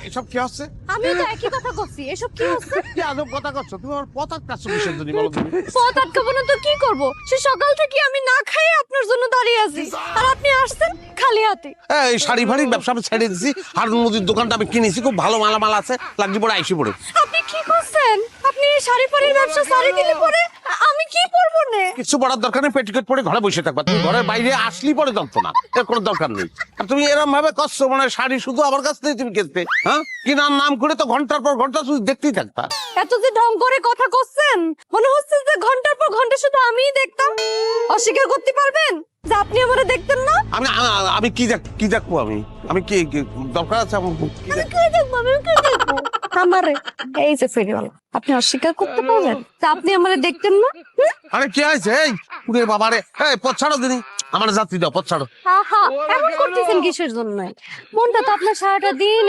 এসব কি হচ্ছে? আমি তো একই কথা করছি, এসব কি হচ্ছে? কি আজব কথা করছো তুমি? আমার পথ আটকাচ্ছ কিসের জন্য বলো তুমি? পথ আটকাবো না তো কি করব? সে সকাল থেকে আমি না খাইয়ে আপনার জন্য দাঁড়িয়ে আছি, আর আপনি আসছেন খালি হাতে। এই শাড়ি ফাড়ির ব্যবসা আমি ছেড়ে দিছি। হারুন মুদির দোকানটা আমি কিনেছি, খুব ভালো মালামাল আছে, লাগি পড়ে আইসি পড়ে। আপনি কি করছেন? আপনি এই শাড়ি পরের ব্যবসা সারি দিলে পরে আমি কি পরবো নে? কিছু পড়ার দরকার নেই, পেটিকোট পরে ঘরে বসে থাকবা। তুমি ঘরের বাইরে আসলি পরে জানতো না, এর কোনো দরকার নেই। আর তুমি এরকম ভাবে করছো, মানে শাড়ি শুধু আমার কাছ থেকে তুমি কিনতে, হ্যাঁ? কিনার নাম করে তো ঘন্টার পর ঘন্টা তুমি দেখতেই থাকতা। এত যে ঢং করে কথা করছেন, মনে হচ্ছে যে ঘন্টার পর ঘন্টা শুধু আমিই দেখতাম। অস্বীকার করতে পারবেন যে আপনি আমারে দেখতেন না? আমি আমি কি দেখবো? আমি কি দরকার আছে আমার? কি আমি কি দেখবো? আমি কি দেখবো? আমারে এই যে ফেরিওয়ালা, আপনি অস্বীকার করতে পারবেন যে আপনি আমারে দেখতেন না? আরে কি হয়েছে? এই পুরে বাবারে, এই পথ ছাড়ো দিনি, আমার যাত্রী দাও, পথ ছাড়ো। আহা, এমন করতেছেন কিসের জন্য? মনটা তো আপনার সারাটা দিন